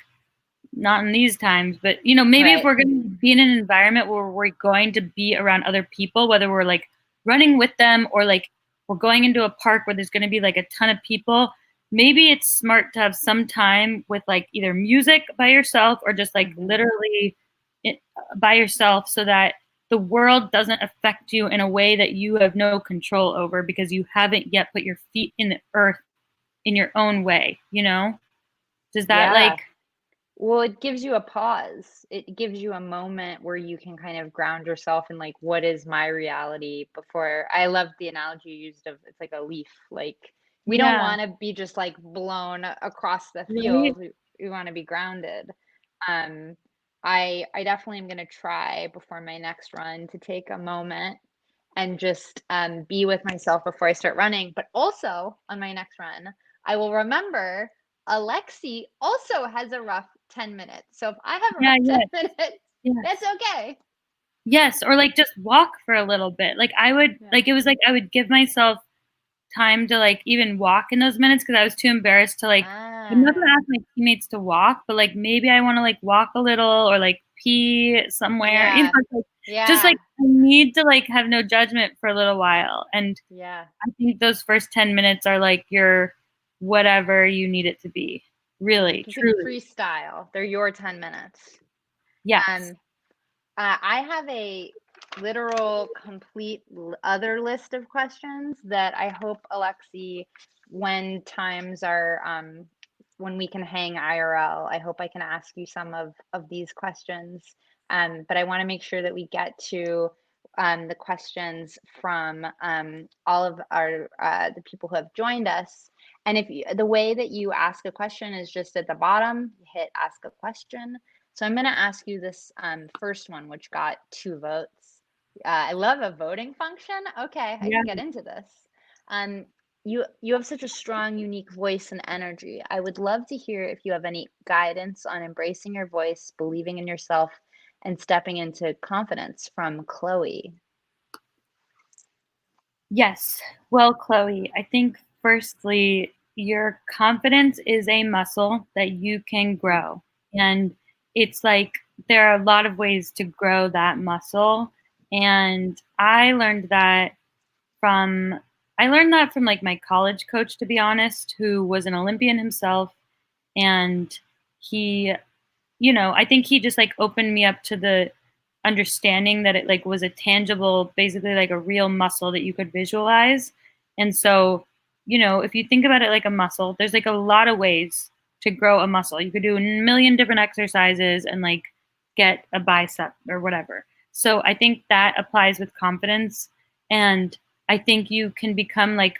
not in these times, but you know, maybe if we're going to be in an environment where we're going to be around other people, whether we're like running with them or like we're going into a park where there's going to be like a ton of people, maybe it's smart to have some time with like either music by yourself or just like literally by yourself, so that the world doesn't affect you in a way that you have no control over, because you haven't yet put your feet in the earth in your own way, you know? Does that like... Well, it gives you a pause. It gives you a moment where you can kind of ground yourself in like, what is my reality before. I love the analogy you used of it's like a leaf. Like, we don't want to be just like blown across the field. We want to be grounded. I definitely am going to try before my next run to take a moment and just be with myself before I start running. But also on my next run, I will remember Alexi also has a rough 10 minutes. So if I have a rough 10 minutes, that's okay. Yes. Or like just walk for a little bit. Like I would, like, it was like I would give myself time to like even walk in those minutes, because I was too embarrassed to like, I'm not gonna ask my teammates to walk, but like maybe I want to like walk a little or like pee somewhere. You know, like, just like I need to like have no judgment for a little while. And I think those first 10 minutes are like your whatever you need it to be. Really, it's truly. like freestyle. They're your 10 minutes. Yes. I have a literal complete other list of questions that I hope, Alexi, when times are when we can hang IRL, I hope I can ask you some of these questions. But I want to make sure that we get to the questions from all of our the people who have joined us. And if you, the way that you ask a question is just at the bottom, hit ask a question. So I'm going to ask you this first one, which got 2 votes. I love a voting function. Okay, I can get into this. You have such a strong, unique voice and energy. I would love to hear if you have any guidance on embracing your voice, believing in yourself, and stepping into confidence, from Chloe. Yes. Well, Chloe, I think firstly, your confidence is a muscle that you can grow. And it's like there are a lot of ways to grow that muscle. And I learned that from like my college coach, to be honest, who was an Olympian himself. And he, you know, I think he just like opened me up to the understanding that it like was a tangible, basically like a real muscle that you could visualize. And so, you know, if you think about it like a muscle, there's like a lot of ways to grow a muscle. You could do a million different exercises and like get a bicep or whatever. So I think that applies with confidence. And I think you can become like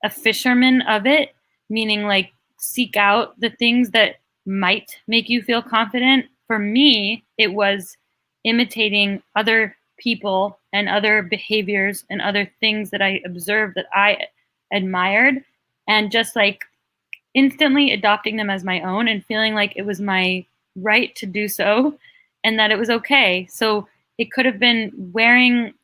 a fisherman of it, meaning like seek out the things that might make you feel confident. For me, it was imitating other people and other behaviors and other things that I observed that I admired, and just like instantly adopting them as my own and feeling like it was my right to do so and that it was okay. So it could have been wearing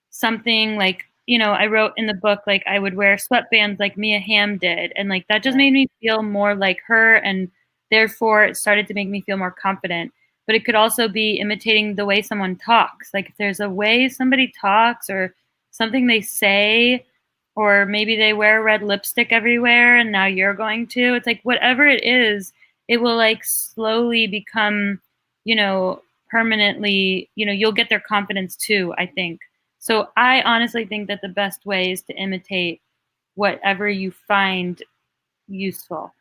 something like, you know, I wrote in the book, like I would wear sweatbands like Mia Hamm did. And like, that just made me feel more like her. And therefore it started to make me feel more confident. But it could also be imitating the way someone talks. Like if there's a way somebody talks or something they say, or maybe they wear red lipstick everywhere and now you're going to, it's like whatever it is, it will like slowly become, you know, permanently, you know, you'll get their confidence too, I think. So I honestly think that the best way is to imitate whatever you find useful.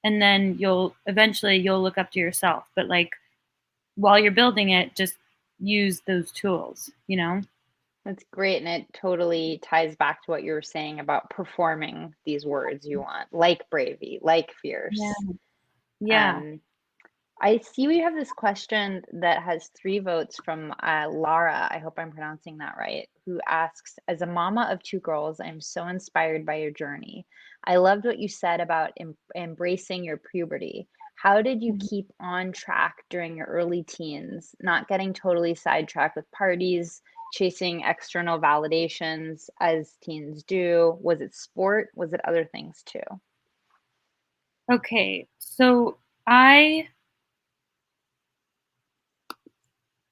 And then eventually you'll look up to yourself. But like while you're building it, just use those tools, you know? That's great. And it totally ties back to what you were saying about performing these words you want, like Bravey, like Yeah. fierce. Yeah. Um, I see we have this question that has 3 votes from Lara. I hope I'm pronouncing that right. Who asks, as a mama of 2 girls, I'm so inspired by your journey. I loved what you said about embracing your puberty. How did you Mhm. keep on track during your early teens, not getting totally sidetracked with parties, chasing external validations as teens do? Was it sport? Was it other things too? Okay. So I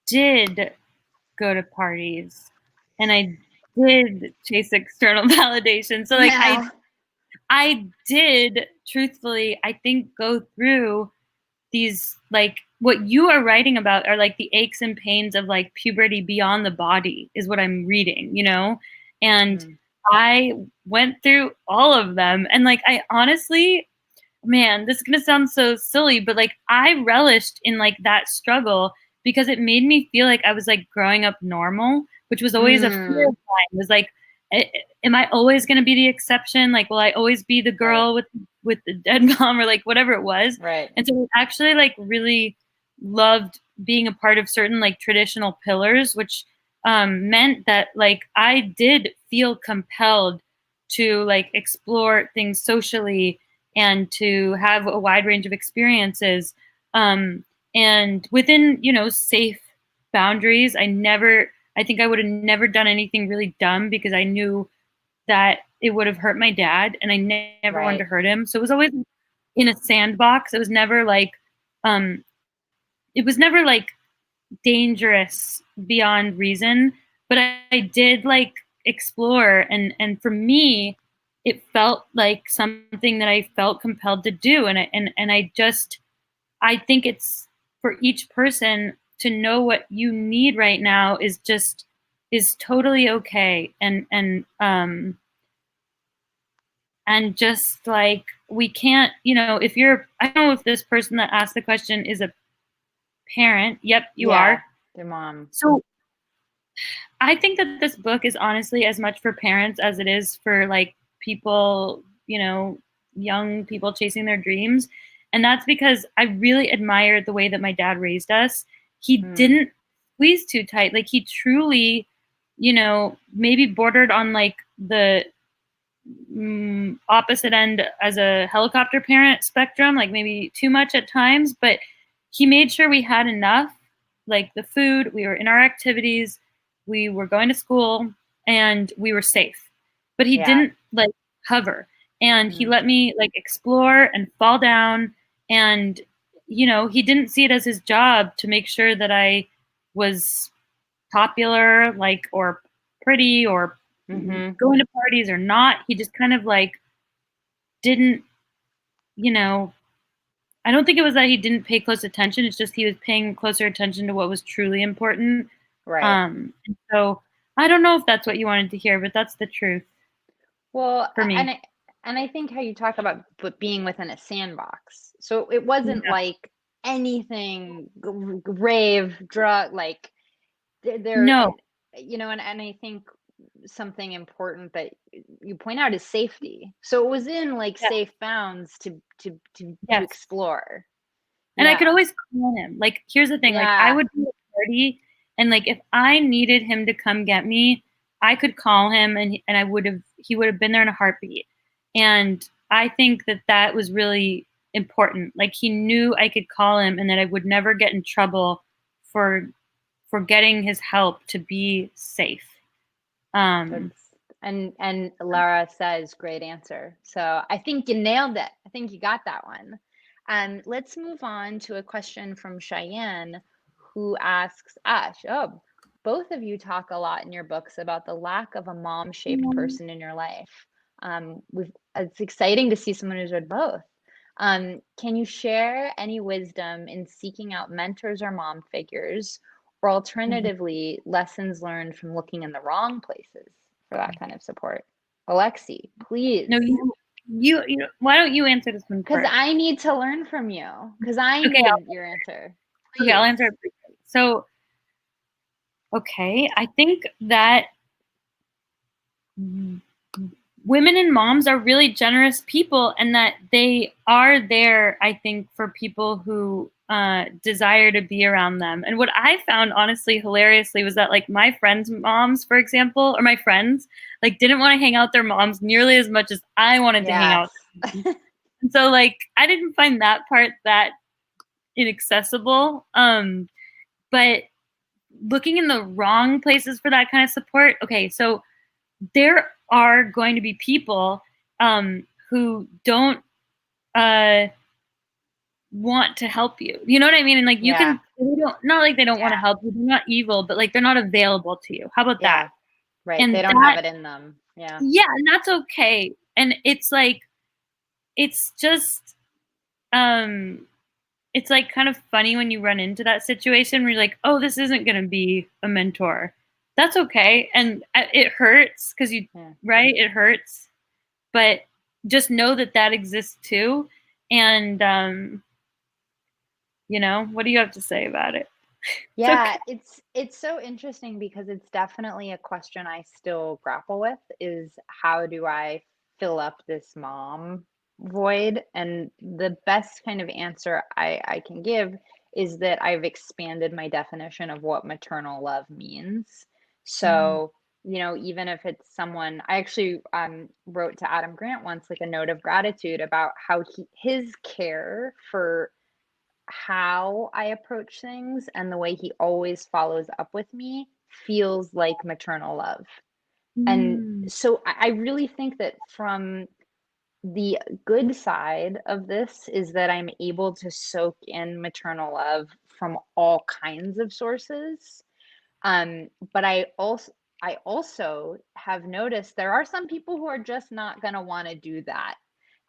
did go to parties and I did chase external validation. So like Yeah. I did truthfully, I think, go through these like what you are writing about are like the aches and pains of like puberty beyond the body is what I'm reading, you know? And Mm. I went through all of them and like I honestly, man, this is gonna sound so silly, but like I relished in like that struggle because it made me feel like I was like growing up normal, which was always a fear of Mm. mine. Was like, am I always gonna be the exception? Like, will I always be the Right. girl with the dead mom or like whatever it was? Right. And so I actually like really loved being a part of certain like traditional pillars, which meant that like I did feel compelled to like explore things socially and to have a wide range of experiences. And within, you know, safe boundaries, I think I would have never done anything really dumb because I knew that it would have hurt my dad and I never wanted to Right. hurt him. So it was always in a sandbox. Um, it was never like dangerous beyond reason, but I did like explore and for me it felt like something that I felt compelled to do and I just I think it's for each person to know what you need right now is totally okay and just like we can't, you know, if you're I don't know if this person that asked the question is a parent. Yep, you Yeah. are. Their mom. So I think that this book is honestly as much for parents as it is for like people, you know, young people chasing their dreams. And that's because I really admired the way that my dad raised us. He Mm. didn't squeeze too tight. Like he truly, you know, maybe bordered on like the opposite end as a helicopter parent spectrum, like maybe too much at times, but he made sure we had enough, like the food, we were in our activities, we were going to school, and we were safe. But he Yeah. didn't like hover, and he Mm. let me like explore and fall down, and you know, he didn't see it as his job to make sure that I was popular, like, or pretty, or Mm-hmm. going to parties or not. He just kind of like didn't, you know, I don't think it was that he didn't pay close attention. It's just he was paying closer attention to what was truly important. Right. And so I don't know if that's what you wanted to hear, but that's the truth Well, for me. and I think how you talk about being within a sandbox. So it wasn't Yeah. like anything rave, drug, like there No. and you know, and I think something important that you point out is safety. So it was in like Yeah. safe bounds to Yes. explore. And I could Yeah. always call him. Like, here's the thing. Like, I Yeah. would be at a party, and like, if I needed him to come get me, I could call him, and he would have been there in a heartbeat. And I think that that was really important. Like, he knew I could call him, and that I would never get in trouble for for getting his help to be safe. Um, That's and Lara says great answer. So I think you nailed it. I think you got that one. Let's move on to a question from Cheyenne, who asks Ash, oh, both of you talk a lot in your books about the lack of a mom-shaped person in your life. It's exciting to see someone who's read both. Can you share any wisdom in seeking out mentors or mom figures, or alternatively, lessons learned from looking in the wrong places for that kind of support? Alexi, please. No, you why don't you answer this one Because first? I need to learn from you. Because I Okay, need your answer. Okay, I'll Please. answer it briefly. So, okay, I think that women and moms are really generous people, and that they are there, I think, for people who desire to be around them. And what I found, honestly, hilariously, was that like my friends' moms, for example, or my friends, like didn't want to hang out with their moms nearly as much as I wanted to hang out with them. And so like I didn't find that part that inaccessible. But looking in the wrong places for that kind of support, okay, so there are going to be people who don't want to help you. You know what I mean? And like you can, they don't, not like they don't want to help you. They're not evil, but like they're not available to you. How about that? Right. And they don't have it in them. Yeah. Yeah, and that's okay. And it's like, it's just, it's like kind of funny when you run into that situation where you're like, oh, this isn't going to be a mentor. That's okay. And it hurts because right? It hurts. But just know that that exists too. And, what do you have to say about it? Yeah, it's so interesting because it's definitely a question I still grapple with, is how do I fill up this mom void? And the best kind of answer I can give is that I've expanded my definition of what maternal love means. So, even if it's someone, I actually wrote to Adam Grant once like a note of gratitude about how his care for how I approach things and the way he always follows up with me feels like maternal love. And so I really think that from the good side of this is that I'm able to soak in maternal love from all kinds of sources. But I also have noticed there are some people who are just not going to want to do that.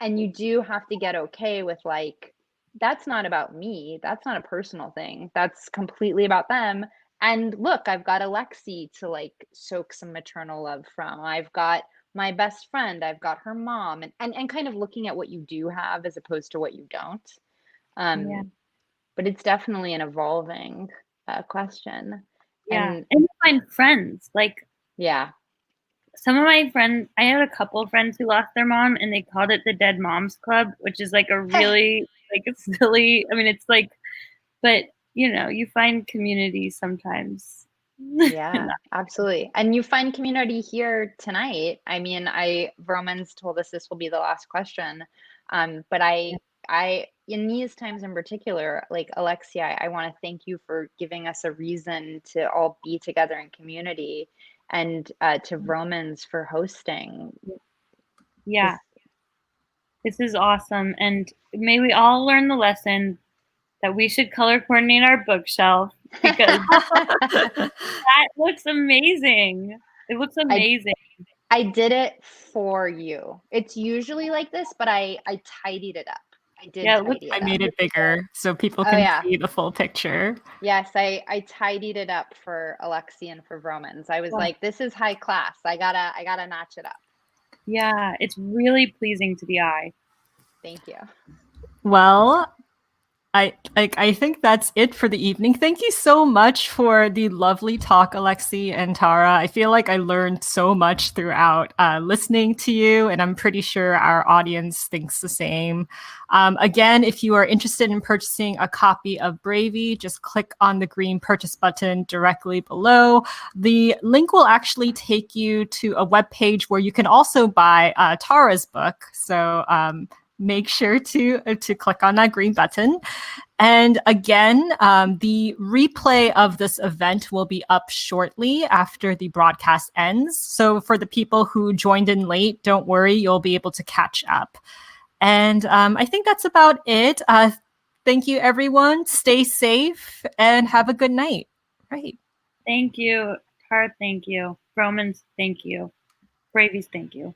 And you do have to get okay with like, that's not about me. That's not a personal thing. That's completely about them. And look, I've got Alexi to like soak some maternal love from. I've got my best friend, I've got her mom, and kind of looking at what you do have as opposed to what you don't. But it's definitely an evolving question. And you find friends. Like, some of my friends, I had a couple of friends who lost their mom and they called it the Dead Moms Club, which is like a really like silly, I mean, it's like, but you find community sometimes. Yeah, absolutely. And you find community here tonight. I mean, Vroman's told us this will be the last question. But I in these times in particular, like Alexia, I want to thank you for giving us a reason to all be together in community, and to Vroman's for hosting. Yeah. This is awesome. And may we all learn the lesson that we should color coordinate our bookshelf, because that looks amazing. It looks amazing. I did it for you. It's usually like this, but I tidied it up. I made it bigger so people can see the full picture. Yes, I tidied it up for Alexi and for Vroman's. I was like, this is high class. I gotta notch it up. Yeah, it's really pleasing to the eye. Thank you. Well, I think that's it for the evening. Thank you so much for the lovely talk, Alexi and Tara. I feel like I learned so much throughout listening to you, and I'm pretty sure our audience thinks the same. Again, if you are interested in purchasing a copy of Bravey, just click on the green purchase button directly below. The link will actually take you to a webpage where you can also buy Tara's book. So make sure to click on that green button. And again, the replay of this event will be up shortly after the broadcast ends. So for the people who joined in late, don't worry, you'll be able to catch up. And I think that's about it. Thank you, everyone. Stay safe and have a good night. Right. Thank you. Tara, thank you. Vroman's, thank you. Bravey's, thank you.